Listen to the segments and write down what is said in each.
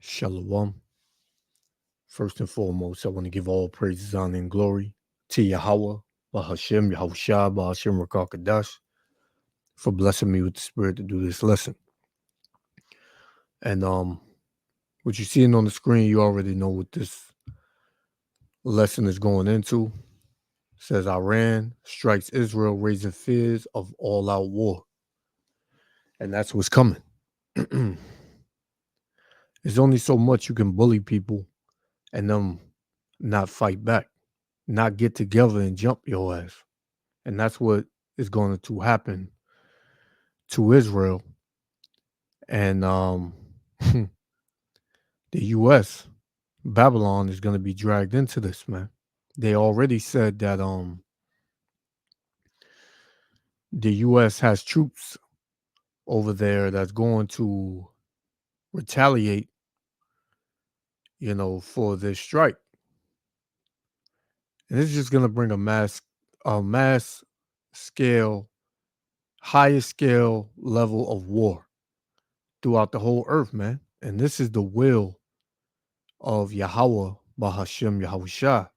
Shalom. First and foremost, I want to give all praises, honor, and glory to Yahweh, Bahashem, Yahushua, Bahashem Rakakadash, for blessing me with the spirit to do this lesson. And what you're seeing on the screen, you already know what this lesson is going into. It says Iran strikes Israel, raising fears of all-out war. And that's what's coming. There's only so much you can bully people and them not fight back, not get together and jump your ass. And that's what is going to happen to Israel. And the U.S., Babylon is going to be dragged into this, man. They already said that the U.S. has troops over there that's going to retaliate, for this strike. And it's just going to bring a mass scale, highest scale level of war throughout the whole earth, man. And this is the will of Yahweh, Bahashem, Yahushua.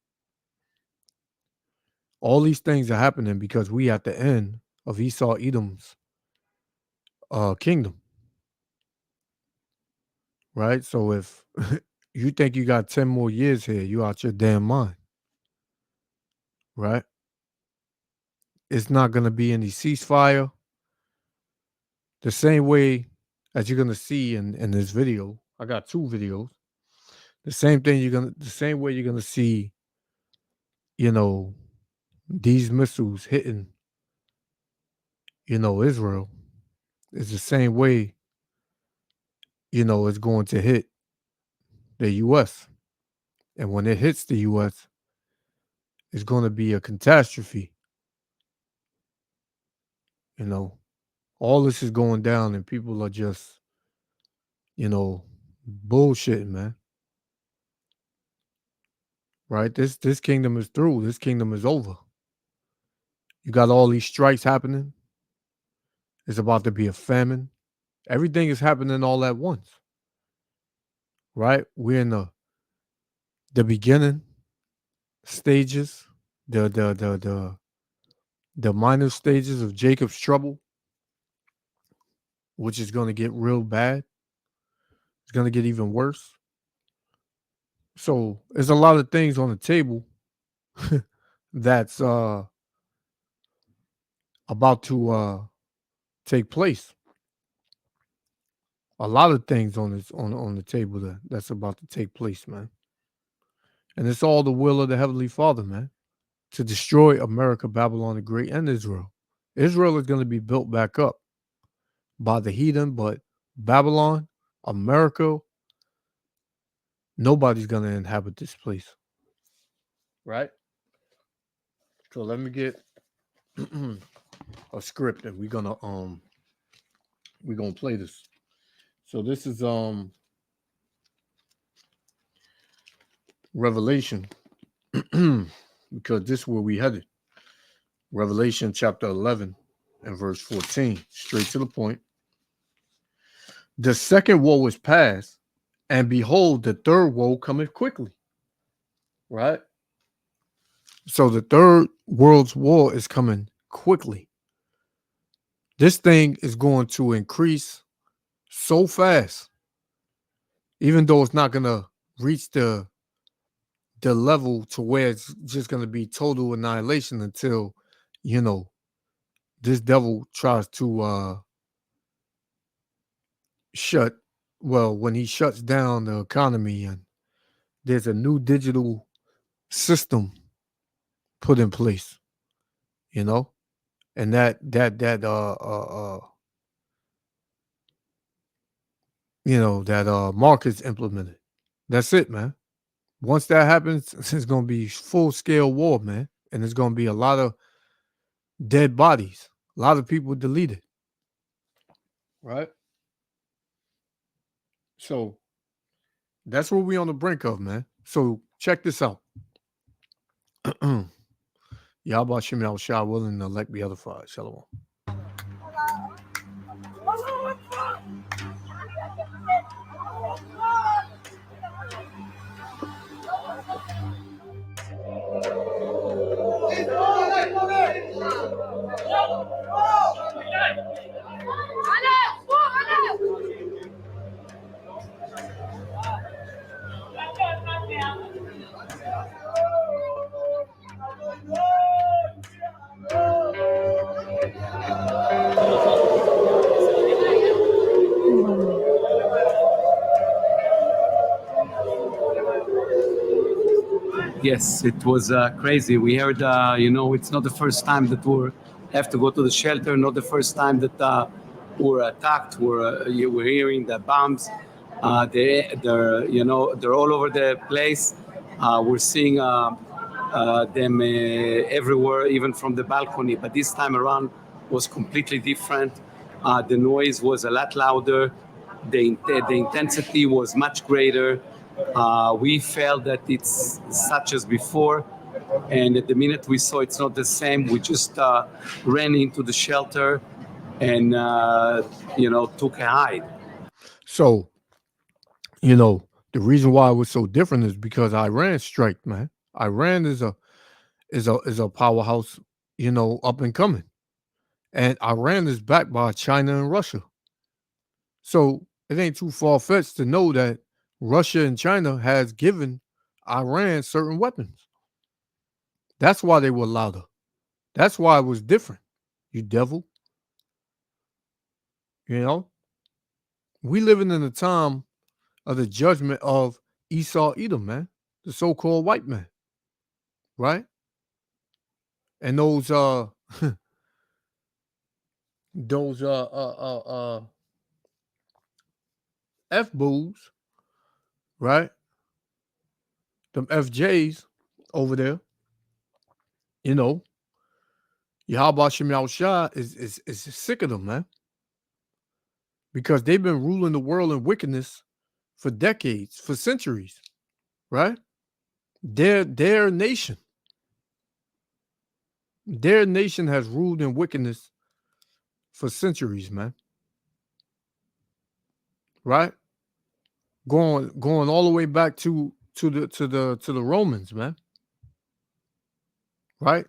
All these things are happening because we at the end of Esau Edom's kingdom, right? So if you think you got 10 more years here, you out your damn mind, right? It's not going to be any ceasefire. The same way as you're going to see in this video, I got two videos. The same way you're going to see, these missiles hitting, Israel is the same way, it's going to hit the U.S. And when it hits the U.S., it's going to be a catastrophe. All this is going down and people are just, bullshitting, man. Right? This kingdom is through. This kingdom is over. You got all these strikes happening. It's about to be a famine. Everything is happening all at once. Right? We're in the beginning stages, the minor stages of Jacob's trouble, which is going to get real bad. It's going to get even worse. So there's a lot of things on the table that's about to take place. A lot of things on the table that's about to take place, man. And it's all the will of the Heavenly Father, man, to destroy America, Babylon the Great, and Israel. Israel is going to be built back up by the heathen, but Babylon, America, nobody's going to inhabit this place. Right? So let me get a script and we're gonna play this. So this is Revelation because this is where we headed. Revelation chapter 11 and verse 14, straight to the point. The second woe is past, and behold, the third woe cometh quickly. Right? So the third world's war is coming quickly. This thing is going to increase so fast, even though it's not going to reach the level to where it's just going to be total annihilation until, this devil tries to when he shuts down the economy and there's a new digital system put in place, and that market's implemented. That's it, man. Once that happens, it's going to be full-scale war, man. And there's going to be a lot of dead bodies. A lot of people deleted. Right? So that's what we're on the brink of, man. So check this out. Yahweh Shem Yahushua willing to elect be edified. Shalom. Yes, it was crazy. We heard, it's not the first time that we have to go to the shelter, not the first time that we're attacked. We're hearing the bombs. They're all over the place. We're seeing them everywhere, even from the balcony. But this time around was completely different. The noise was a lot louder. The intensity was much greater. We felt that it's such as before, and at the minute we saw it's not the same, we just ran into the shelter and took a hide. So, the reason why it was so different is because Iran strike, man. Iran is a powerhouse, up and coming. And Iran is backed by China and Russia. So it ain't too far-fetched to know that Russia and China has given Iran certain weapons. That's why they were louder. That's why it was different. You devil. We living in a time of the judgment of Esau Edom, man, the so-called white man, right? And those F-bulls, right? Them FJs over there, Yahweh Shem Yahushua is sick of them, man. Because they've been ruling the world in wickedness for decades, for centuries, right? Their nation has ruled in wickedness for centuries, man. Right? Going all the way back to the Romans, man. Right?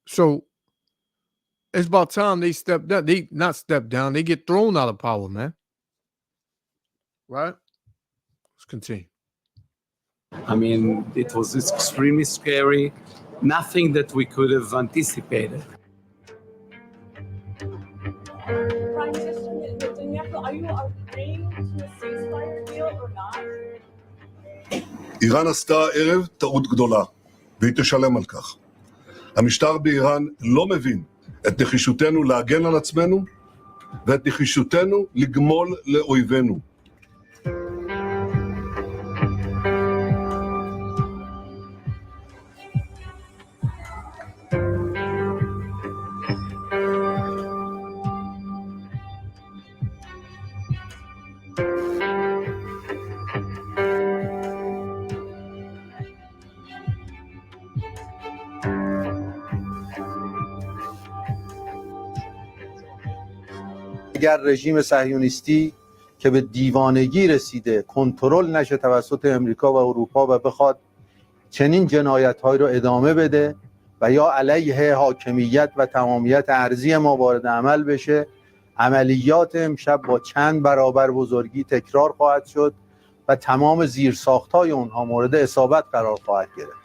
So it's about time they step down. They not step down, they get thrown out of power, man. Right? Let's continue. I mean, it was extremely scary. Nothing that we could have anticipated. Prime Minister Netanyahu, are you agreeing to a ceasefire deal or not? איראן עשתה הערב טעות גדולה, והיא תשלם על כך. המשטר באיראן לא מבין את נחישותנו להגן על עצמנו, ואת נחישותנו לגמול לאויבינו. اگر رژیم صهیونیستی که به دیوانگی رسیده کنترل نشه توسط امریکا و اروپا و بخواد چنین جنایت‌هایی رو ادامه بده و یا علیه حاکمیت و تمامیت ارضی ما وارد عمل بشه، عملیات امشب با چند برابر بزرگی تکرار خواهد شد و تمام زیرساخت‌های اونها مورد اصابت قرار خواهد گرفت.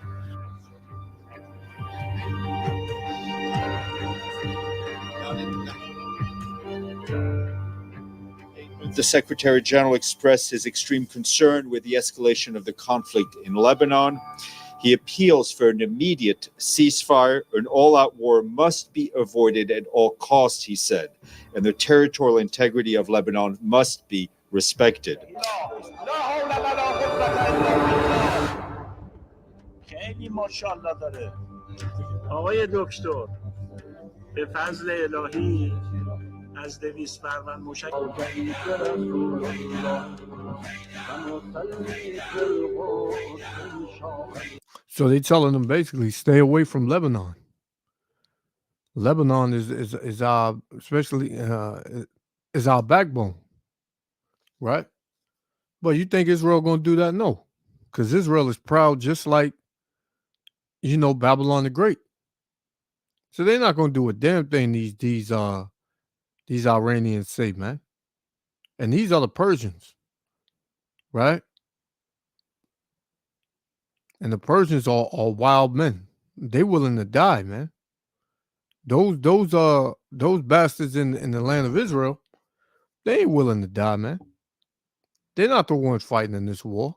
The Secretary General expressed his extreme concern with the escalation of the conflict in Lebanon. He appeals for an immediate ceasefire. An all-out war must be avoided at all costs, he said, and the territorial integrity of Lebanon must be respected. خیلی ماشاءالله داره آقای دکتر به فضل الهی از 200 فروند موشک So they telling them basically stay away from Lebanon. Lebanon is our especially is our backbone, right? But you think Israel gonna do that? No, because Israel is proud, just like Babylon the Great. So they're not gonna do a damn thing. These Iranians say, man, and these are the Persians, right? And the Persians are wild men. They willing to die, man. Those bastards in the land of Israel, they ain't willing to die, man. They're not the ones fighting in this war.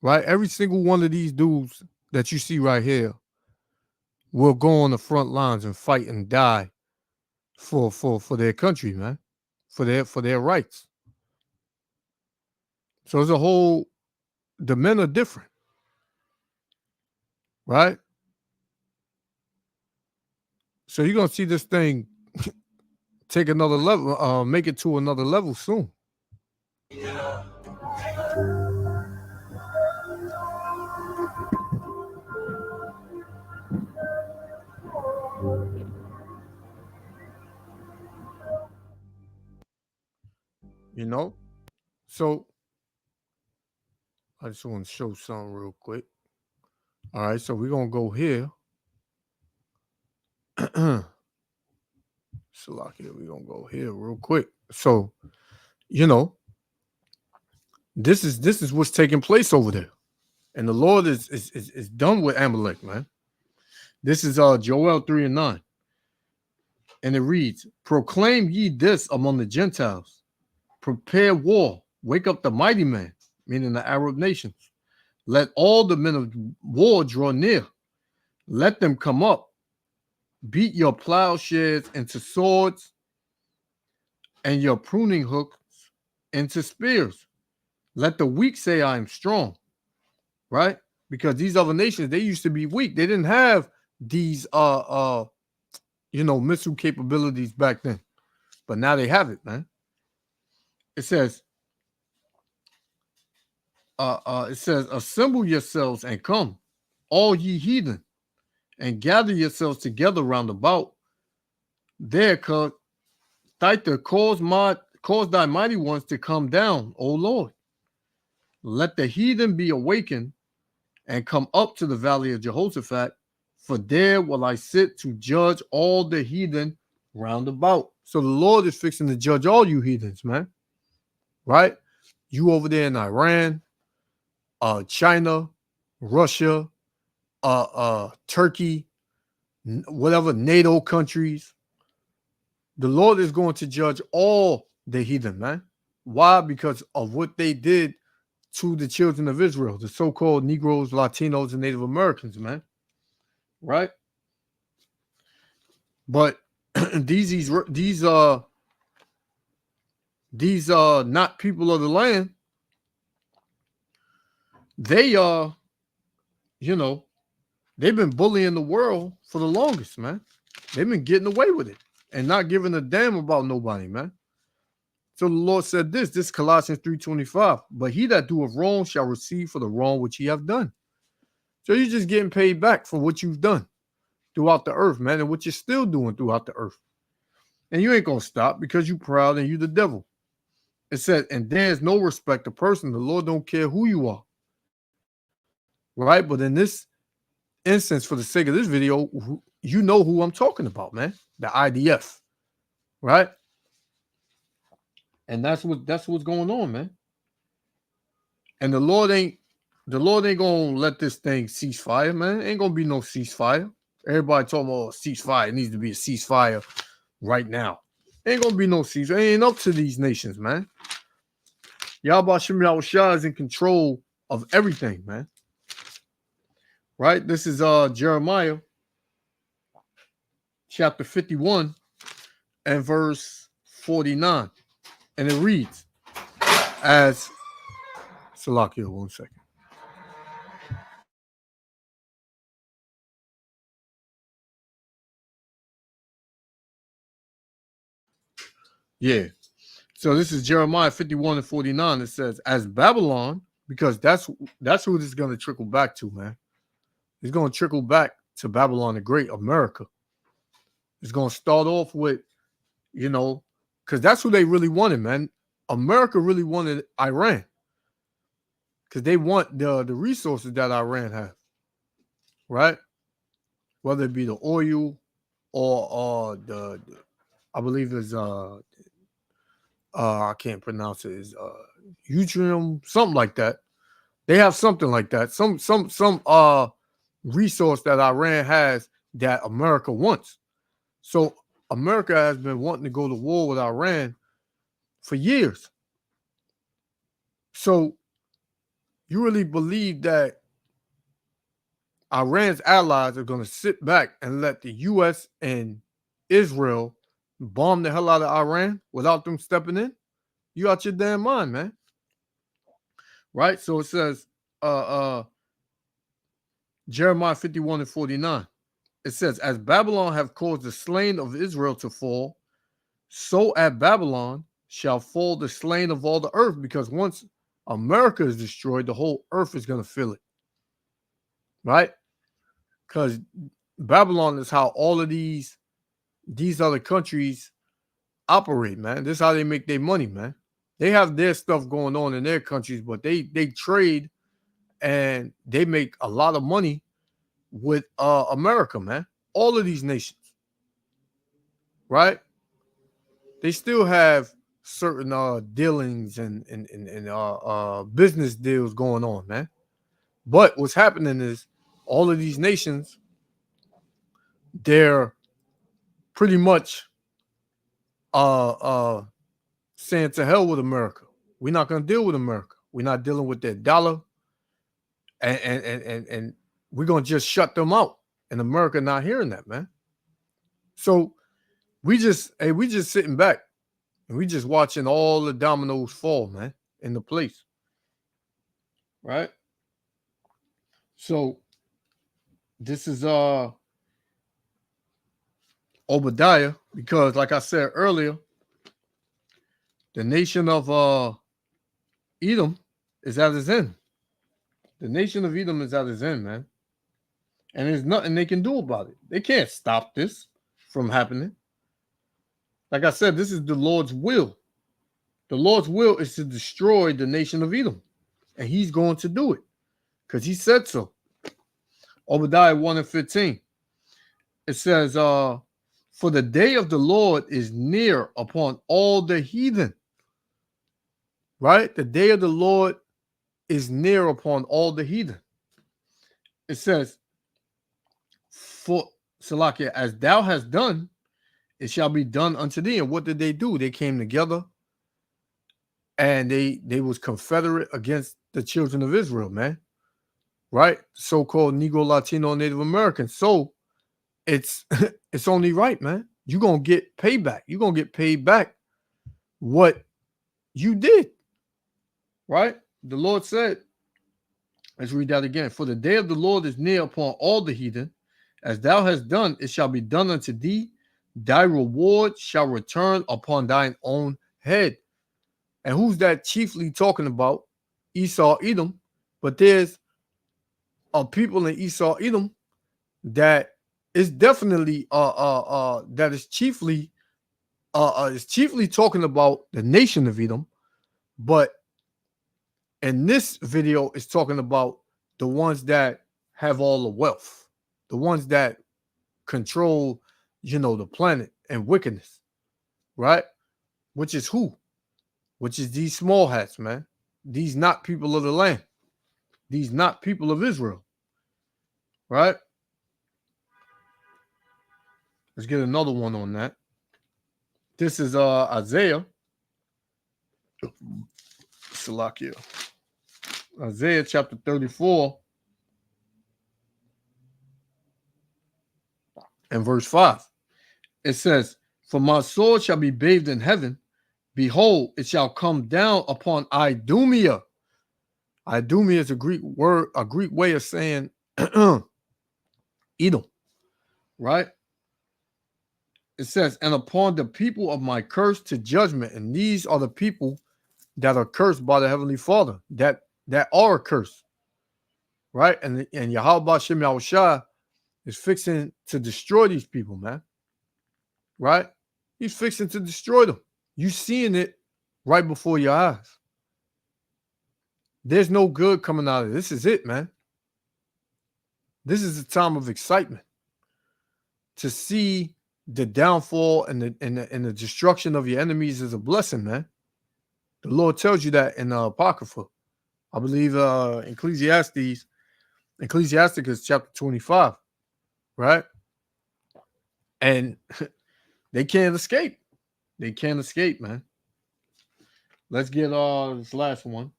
right? Every single one of these dudes that you see right here will go on the front lines and fight and die for their country, man, for their rights. So as a whole, the men are different, right? So you're gonna see this thing take another level, make it to another level soon. You know? So I just want to show something real quick. All right, so we're gonna go here. Salakia, we're gonna go here real quick. So, you know, this is what's taking place over there. And the Lord is done with Amalek, man. This is Joel 3 and 9. And it reads, proclaim ye this among the Gentiles. Prepare war. Wake up the mighty man, meaning the Arab nations. Let all the men of war draw near. Let them come up. Beat your plowshares into swords and your pruning hooks into spears. Let the weak say, I am strong. Right? Because these other nations, they used to be weak. They didn't have these missile capabilities back then. But now they have it, man. It says, assemble yourselves and come, all ye heathen, and gather yourselves together round about. There, cause thy mighty ones to come down, O Lord. Let the heathen be awakened and come up to the valley of Jehoshaphat, for there will I sit to judge all the heathen round about. So the Lord is fixing to judge all you heathens, man. Right? You over there in Iran, China, Russia, Turkey, whatever NATO countries. The Lord is going to judge all the heathen, man. Why? Because of what they did to the children of Israel, the so-called Negroes, Latinos, and Native Americans, man. Right? But these not people of the land. They they've been bullying the world for the longest, man. They've been getting away with it and not giving a damn about nobody, man. So the Lord said this Colossians 3:25, but he that doeth wrong shall receive for the wrong which he have done. So you're just getting paid back for what you've done throughout the earth, man, and what you're still doing throughout the earth. And you ain't going to stop because you proud and you the devil. It said, and there's no respect of person. The Lord don't care who you are. Right? But in this instance, for the sake of this video, you know who I'm talking about, man. The IDF. Right? And that's what's going on, man. And the Lord ain't gonna let this thing cease fire, man. Ain't gonna be no ceasefire. Everybody talking about ceasefire. It needs to be a ceasefire right now. Ain't gonna be no ceasefire. It ain't up to these nations, man. Yahweh Shem Yahushua is in control of everything, man. Right? This is Jeremiah chapter 51 and verse 49. And it reads as Salakia, 1 second. Yeah. So this is Jeremiah 51 and 49. It says, as Babylon, because that's who this is going to trickle back to, man. It's going to trickle back to Babylon the Great, America. It's going to start off with, because that's who they really wanted, man. America really wanted Iran because they want the resources that Iran has, right? Whether it be the oil or the I believe it's I can't pronounce it, is Utrium, something like that. They have something like that. Some resource that Iran has that America wants. So America has been wanting to go to war with Iran for years. So You really believe that Iran's allies are going to sit back and let the U.S. and Israel bomb the hell out of Iran without them stepping in? You out your damn mind, man. Right? So it says, Jeremiah 51 and 49. It says, as Babylon have caused the slain of Israel to fall, so at Babylon shall fall the slain of all the earth, because once America is destroyed, the whole earth is going to feel it. Right? Because Babylon is how all of these other countries operate, man. This is how they make their money, man. They have their stuff going on in their countries, but they trade and they make a lot of money with America, man. All of these nations, right? They still have certain dealings and business deals going on, man. But what's happening is all of these nations, they're pretty much saying to hell with America. We're not going to deal with America. We're not dealing with their dollar, and we're going to just shut them out. And America not hearing that, man. So we just sitting back and we just watching all the dominoes fall, man, in the place. Right? So this is Obadiah, because like I said earlier, the nation of Edom is at its end. The nation of Edom is at its end, man. And there's nothing they can do about it. They can't stop this from happening. Like I said, this is the Lord's will. The Lord's will is to destroy the nation of Edom. And he's going to do it because he said so. Obadiah 1 and 15. It says, for the day of the Lord is near upon all the heathen. Right? The day of the Lord is near upon all the heathen. It says, for Salakia, as thou hast done, it shall be done unto thee. And what did they do? They came together and they was confederate against the children of Israel, man. Right? So-called Negro, Latino, Native Americans. So it's only right, man. You're going to get payback. You're going to get paid back what you did. Right? The Lord said, let's read that again. For the day of the Lord is near upon all the heathen. As thou hast done, it shall be done unto thee. Thy reward shall return upon thine own head. And who's that chiefly talking about? Esau, Edom. But there's a people in Esau, Edom that is definitely that is chiefly talking about the nation of Edom. But in this video, it's talking about the ones that have all the wealth, the ones that control, the planet and wickedness, right? Which is who? Which is these small hats, man. These not people of the land. These not people of Israel, right? Let's get another one on that. This is Isaiah. Salakia. Isaiah chapter 34 and verse 5. It says, for my sword shall be bathed in heaven. Behold, it shall come down upon Idumea. Idumea is a Greek word, a Greek way of saying Edom, right? It says, and upon the people of my curse to judgment. And these are the people that are cursed by the Heavenly Father, that are cursed, right? And Yahweh Shem Yahushua is fixing to destroy these people, man, right? He's fixing to destroy them. You seeing it right before your eyes. There's no good coming out of it. This is it, man. This is a time of excitement. To see the downfall and the destruction of your enemies is a blessing, man. The Lord tells you that in the Apocrypha. I believe Ecclesiasticus chapter 25, right? And they can't escape. They can't escape, man. Let's get this last one.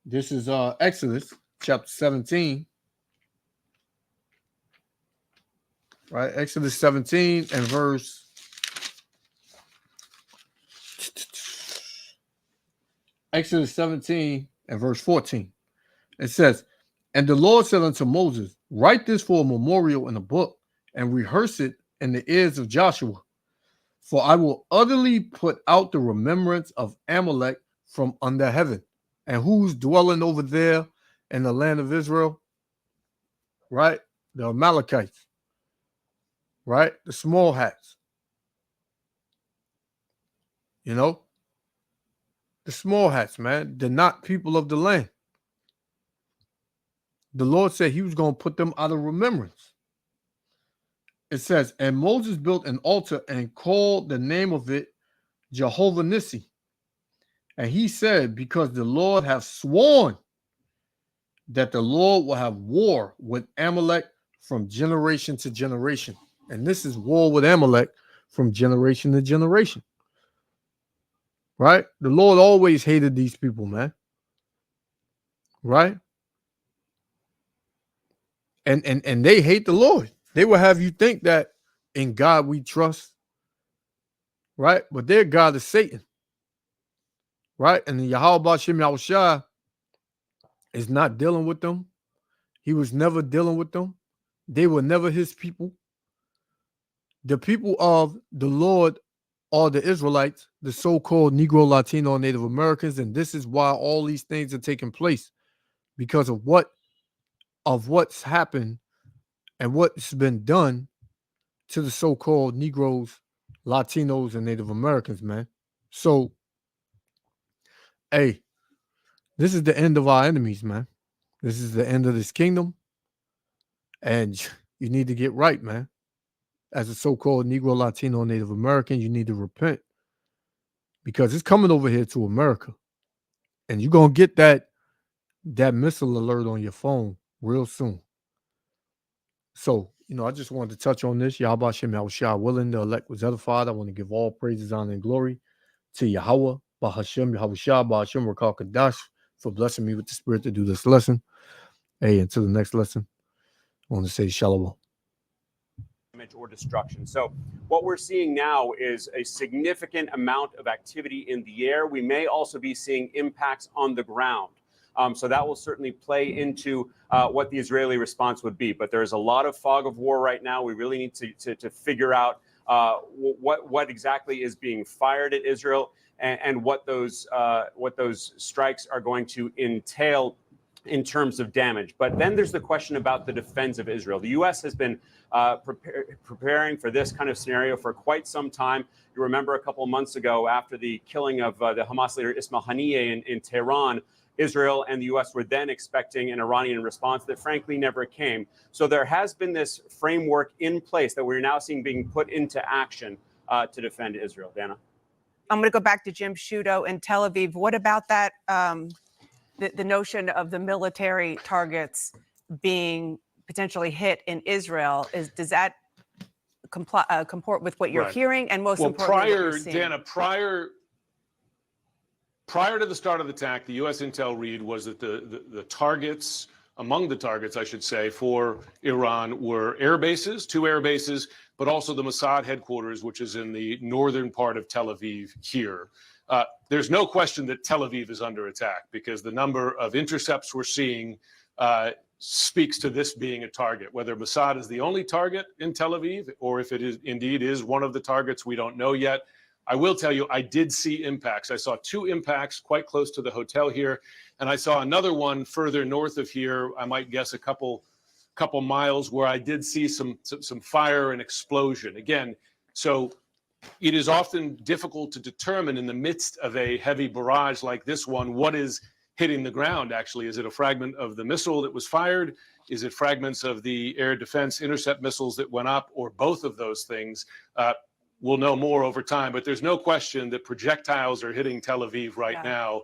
This is Exodus chapter 17. Right? Exodus 17 and verse Exodus 17 and verse 14. It says, "And the Lord said unto Moses, write this for a memorial in a book, and rehearse it in the ears of Joshua. For I will utterly put out the remembrance of Amalek from under heaven." And who's dwelling over there in the land of Israel? Right? The Amalekites. Right? The small hats. You know? The small hats, man. They're not people of the land. The Lord said he was going to put them out of remembrance. It says, "And Moses built an altar and called the name of it Jehovah Nissi. And he said, because the Lord hath sworn that the Lord will have war with Amalek from generation to generation." And this is war with Amalek from generation to generation. Right? The Lord always hated these people, man. Right? And they hate the Lord. They will have you think that in God we trust. Right? But their God is Satan. Right? And the Yahweh Ba'ashem Yahushua is not dealing with them. He was never dealing with them. They were never his people. The people of the Lord are the Israelites, the so-called Negro, Latino, and Native Americans, and this is why all these things are taking place, because of what's happened and what's been done to the so-called Negroes, Latinos, and Native Americans, man. So, hey, this is the end of our enemies, man. This is the end of this kingdom, and you need to get right, man. As a so-called Negro, Latino, Native American, you need to repent, because it's coming over here to America, and you're gonna get that missile alert on your phone real soon. So, I just wanted to touch on this. Yahweh Hashem Yahushua willing, the elect was edified. I want to give all praises, honor, and glory to Yahweh, Bahashem, Yahushua, Bahashem, Rakal Kadash, for blessing me with the spirit to do this lesson. Hey, until the next lesson, I want to say shalom. Or destruction. So what we're seeing now is a significant amount of activity in the air. We may also be seeing impacts on the ground. So that will certainly play into what the Israeli response would be. But there's a lot of fog of war right now. We really need to figure out what exactly is being fired at Israel, and what those strikes are going to entail in terms of damage. But then there's the question about the defense of Israel. The U.S. has been preparing for this kind of scenario for quite some time. You remember a couple of months ago, after the killing of the Hamas leader Ismail Haniyeh in Tehran, Israel and the U.S. were then expecting an Iranian response that frankly never came. So there has been this framework in place that we're now seeing being put into action to defend Israel. Dana? I'm going to go back to Jim Sciutto in Tel Aviv. What about that, the notion of the military targets being potentially hit in Israel? Does that comport with what you're hearing, and most importantly, what you're seeing? Dana, prior to the start of the attack, the U.S. intel read was that the targets, among the targets, I should say, for Iran were air bases, 2 air bases, but also the Mossad headquarters, which is in the northern part of Tel Aviv here. There's no question that Tel Aviv is under attack, because the number of intercepts we're seeing speaks to this being a target. Whether Mossad is the only target in Tel Aviv, or if it is indeed is one of the targets, we don't know yet. I will tell you, I did see impacts. I saw 2 impacts quite close to the hotel here, and I saw another one further north of here, I might guess a couple miles, where I did see some fire and explosion. Again, so it is often difficult to determine in the midst of a heavy barrage like this one, what is hitting the ground actually. Is it a fragment of the missile that was fired? Is it fragments of the air defense intercept missiles that went up, or both of those things? We'll know more over time, but there's no question that projectiles are hitting Tel Aviv right now.